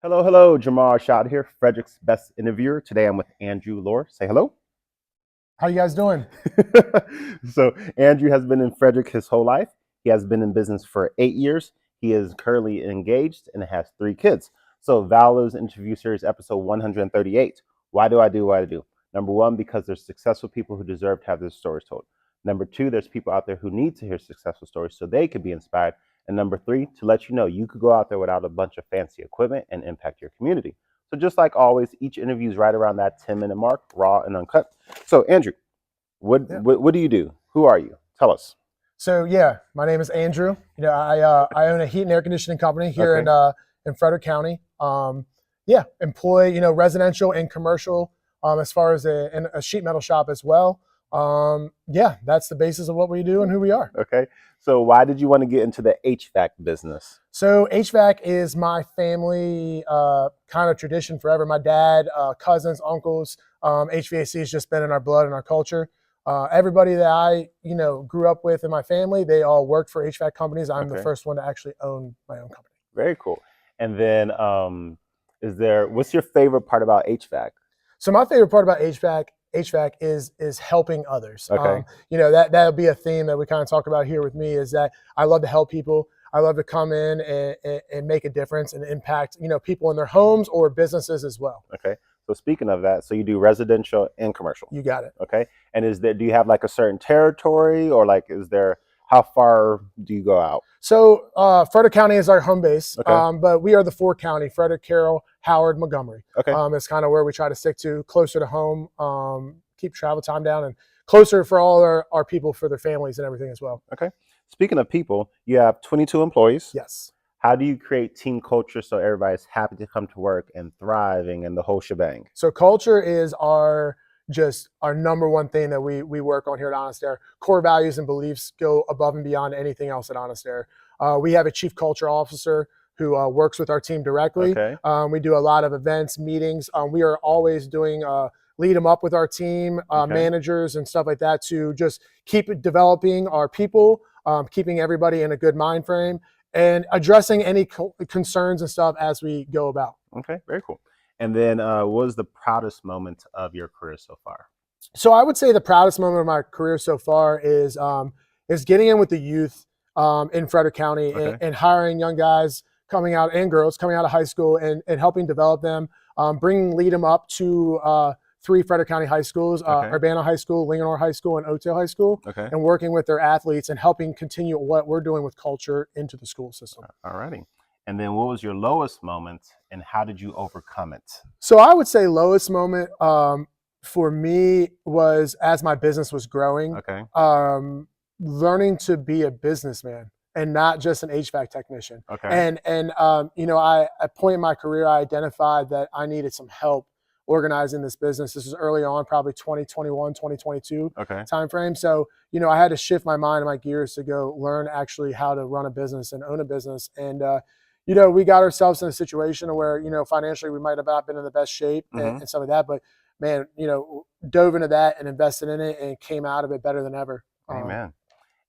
Hello, hello, Jamar Shad here, Fredericks' best interviewer. Today I'm with Andrew Lohr. Say hello. How you guys doing? So, Andrew has been in Frederick his whole life. He has been in business for 8 years. He is currently engaged and has 3 kids. So, Valor's interview series, episode 138. Why do I do what I do? Number one, because there's successful people who deserve to have their stories told. Number two, there's people out there who need to hear successful stories so they could be inspired. And number three, to let you know you could go out there without a bunch of fancy equipment and impact your community. So, just like always, each interview is right around that 10-minute mark, raw and uncut. So, Andrew, what, Yeah. what what do you do? Who are you? Tell us. So yeah, my name is Andrew. I own a heat and air conditioning company here Okay. in Frederick County. Yeah, employ residential and commercial as far as a sheet metal shop as well. Yeah, that's the basis of what we do and who we are. Okay. So why did you want to get into the HVAC business? So HVAC is my family kind of tradition forever. My dad, cousins, uncles, HVAC has just been in our blood and our culture. Everybody that I grew up with in my family, they all worked for HVAC companies. I'm the Okay. first one to actually own my own company. Very cool. And then what's your favorite part about HVAC? So my favorite part about HVAC is helping others. Okay. That'll be a theme that we kind of talk about here with me is that I love to help people. I love to come in and make a difference and impact people in their homes or businesses as well. Okay. So speaking of that, so you do residential and commercial. You got it. Okay. And do you have like a certain territory, or like how far do you go out? So Frederick County is our home base, Okay. but we are the 4 county: Frederick, Carroll, Howard, Montgomery. Okay. It's kind of where we try to stick to, closer to home, keep travel time down, and closer for all our people, for their families and everything as well. Okay. Speaking of people, you have 22 employees. Yes. How do you create team culture so everybody's happy to come to work and thriving and the whole shebang? So culture is our number one thing that we work on here at Honest Air. Core values and beliefs go above and beyond anything else at Honest Air. We have a chief culture officer who works with our team directly. Okay. We do a lot of events, meetings. We are always doing lead them up with our team, Okay. managers and stuff like that, to just keep developing our people, keeping everybody in a good mind frame, and addressing any concerns and stuff as we go about. Okay. Very cool. And then what was the proudest moment of your career so far? So I would say the proudest moment of my career so far is getting in with the youth in Frederick County, Okay. and hiring young guys coming out, and girls coming out of high school, and helping develop them, lead them up to 3 Frederick County high schools: Okay. Urbana High School, Lohr High School, and Oakdale High School, Okay. and working with their athletes and helping continue what we're doing with culture into the school system. All righty. And then what was your lowest moment and how did you overcome it? So I would say lowest moment for me was as my business was growing. Okay. Learning to be a businessman and not just an HVAC technician. Okay. And at a point in my career, I identified that I needed some help organizing this business. This was early on, probably 2021, 2022 Okay. timeframe. So, I had to shift my mind and my gears to go learn actually how to run a business and own a business. And, we got ourselves in a situation where, financially we might have not been in the best shape and stuff like that. But man, dove into that and invested in it and came out of it better than ever. Amen.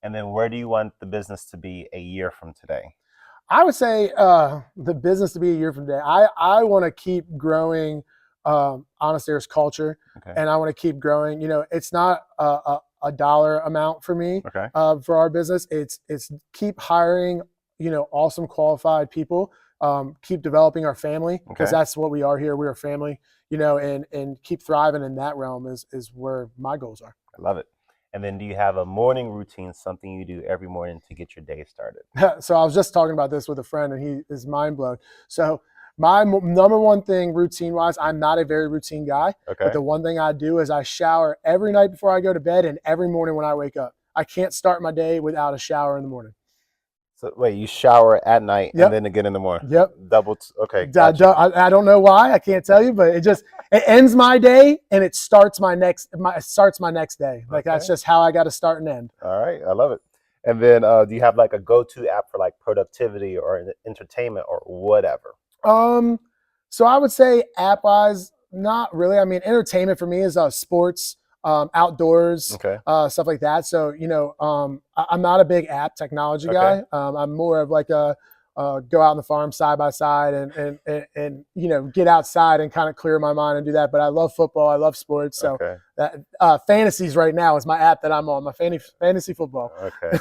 And then where do you want the business to be a year from today? I would say the business to be a year from today. I want to keep growing Honest Air's culture, Okay. and I want to keep growing. It's not a dollar amount for me Okay. for our business. It's keep hiring awesome qualified people, keep developing our family, because Okay. that's what we are here. We're a family, and keep thriving in that realm is where my goals are. I love it. And then do you have a morning routine, something you do every morning to get your day started? So I was just talking about this with a friend, and he is mind blown. So my number one thing routine wise, I'm not a very routine guy, Okay. but the one thing I do is I shower every night before I go to bed and every morning when I wake up. I can't start my day without a shower in the morning. So wait, you shower at night Yep. and then again in the morning? Yep. Okay. I Gotcha. I don't know why. I can't tell you, but it ends my day and it starts my next day. Like that's Okay. just how I got to start and end. All right. I love it. And then do you have like a go-to app for like productivity or entertainment or whatever? So I would say app wise, not really. I mean, entertainment for me is sports, outdoors, Okay. stuff like that. So I'm not a big app technology guy. Okay. I'm more of like a go out on the farm side by side and get outside and kind of clear my mind and do that. But I love football. I love sports. So that Fantasies right now is my app that I'm on, my fantasy football. Okay.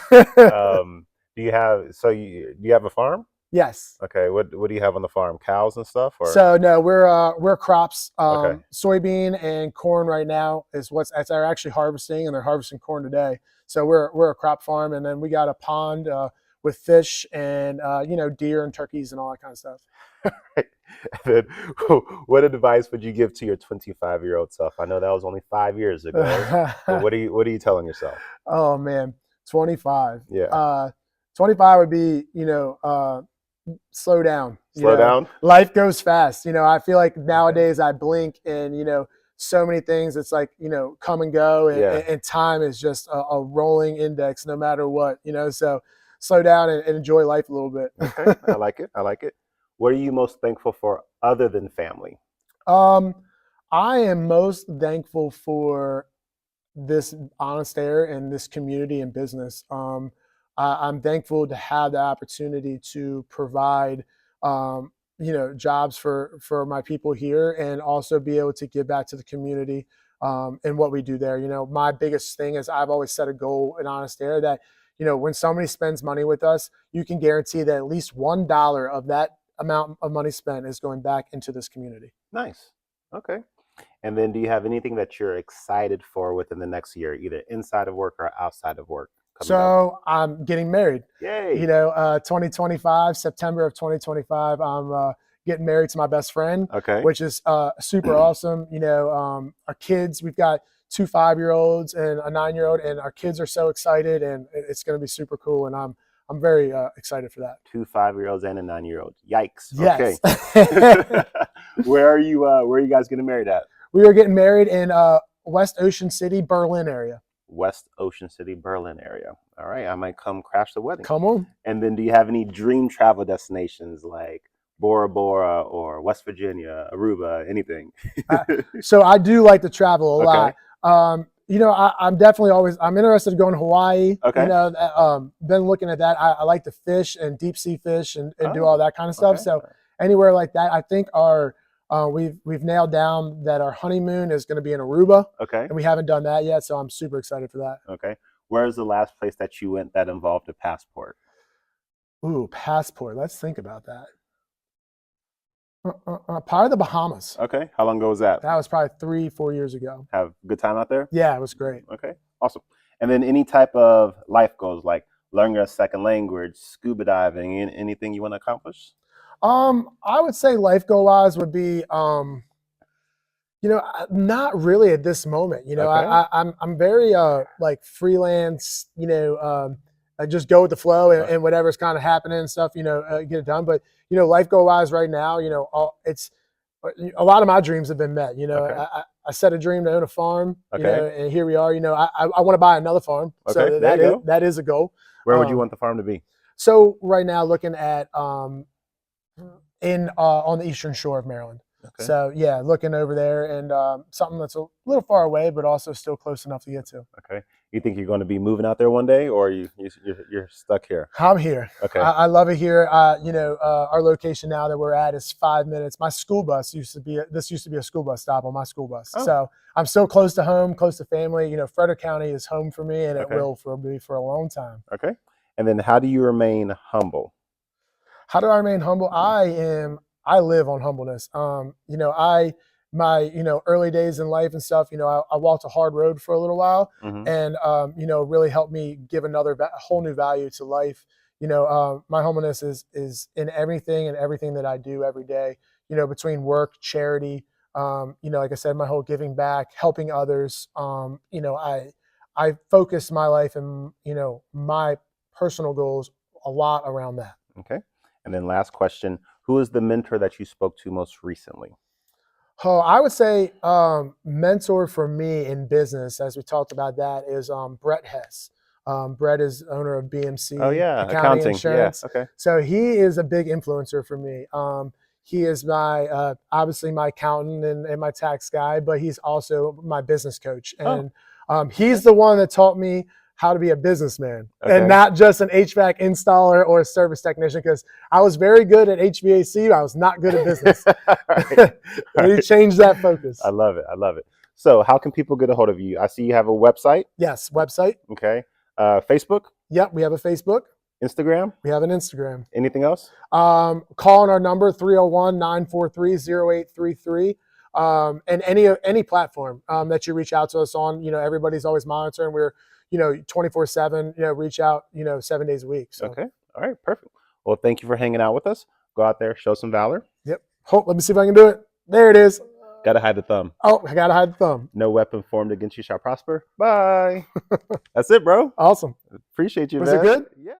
Do you have a farm? Yes. Okay. What do you have on the farm? Cows and stuff? Or? So no, we're crops. Soybean and corn right now is as they're actually harvesting, and they're harvesting corn today. So we're a crop farm, and then we got a pond with fish and deer and turkeys and all that kind of stuff. Then, what advice would you give to your 25-year-old self? I know that was only 5 years ago. But what are you telling yourself? Oh man, 25. Yeah. 25 would be slow down. Slow down. Life goes fast. I feel like nowadays I blink and so many things. It's like come and go, and time is just a rolling index, no matter what. So slow down and enjoy life a little bit. Okay, I like it. What are you most thankful for other than family? I am most thankful for this honest air and this community and business. I'm thankful to have the opportunity to provide, jobs for my people here, and also be able to give back to the community and what we do there. My biggest thing is I've always set a goal in Honest Air that, when somebody spends money with us, you can guarantee that at least $1 of that amount of money spent is going back into this community. Nice. Okay. And then do you have anything that you're excited for within the next year, either inside of work or outside of work? So I'm getting married. Yay. 2025, September of 2025, I'm getting married to my best friend, which is super awesome. Our kids, we've got 2 5-year-olds and a 9-year-old, and our kids are so excited, and it's going to be super cool. And I'm very excited for that. 2 5-year-olds and a 9-year-old. Yikes. Yes. Okay. Where are you guys getting married at? We are getting married in West Ocean City, Berlin area. West Ocean City, Berlin area. All right, I might come crash the wedding. Come on. And then do you have any dream travel destinations like Bora Bora or West Virginia, Aruba, anything? So I do like to travel a lot. I'm definitely I'm interested in going to Hawaii. Okay. Been looking at that. I like to fish and deep sea fish and do all that kind of stuff. So anywhere like that, I think we've nailed down that our honeymoon is going to be in Aruba. Okay. And we haven't done that yet, so I'm super excited for that. Okay. Where's the last place that you went that involved a passport? Ooh, passport. Let's think about that. Probably the Bahamas. Okay. How long ago was that? That was probably 3-4 years ago. Have a good time out there? Yeah, it was great. Okay. Awesome. And then any type of life goals like learning a second language, scuba diving, anything you want to accomplish? I would say life goal wise would be, not really at this moment. I'm very like freelance. I just go with the flow and whatever's kind of happening and stuff. Get it done. But life goal wise right now, it's a lot of my dreams have been met. I set a dream to own a farm. And here we are. I want to buy another farm. Okay. So that is a goal. Where would you want the farm to be? So right now, looking at on the eastern shore of Maryland. Okay. So yeah, looking over there, and something that's a little far away, but also still close enough to get to. Okay. You think you're going to be moving out there one day, or you're stuck here? I'm here. Okay. I love it here. Our location now that we're at is 5 minutes. My school bus used to be a school bus stop on my school bus. Oh. So I'm so close to home, close to family. Frederick County is home for me, and it will be for a long time. Okay. And then how do you remain humble? How do I remain humble? I live on humbleness. My early days in life and stuff, I walked a hard road for a little while, and really helped me give a whole new value to life. My humbleness is in everything that I do every day. Between work, charity, like I said, my whole giving back, helping others. I focus my life and my personal goals a lot around that. Okay. And then last question, who is the mentor that you spoke to most recently? Oh, I would say mentor for me in business, as we talked about that, is Brett Hess. Brett is owner of BMC. Accounting. Insurance. Yeah. Okay. So he is a big influencer for me. He is my obviously my accountant and my tax guy, but he's also my business coach. And he's the one that taught me how to be a businessman Okay. and not just an HVAC installer or a service technician, because I was very good at HVAC. I was not good at business. Right. And he changed that focus. I love it. I love it. So how can people get a hold of you? I see you have a website. Yes, website. Okay. Facebook, Yep, we have a Facebook. Instagram, We have an Instagram. anything else? Call on our number 301-943-0833. And any platform that you reach out to us on. Everybody's always monitoring. We're 24/7. Reach out 7 days a week. So. Okay. All right. Perfect. Well, thank you for hanging out with us. Go out there, show some valor. Yep. Let me see if I can do it. There it is. Gotta hide the thumb. Oh, I gotta hide the thumb. No weapon formed against you shall prosper. Bye. That's it, bro. Awesome. Appreciate you, Was man. it good? Yeah.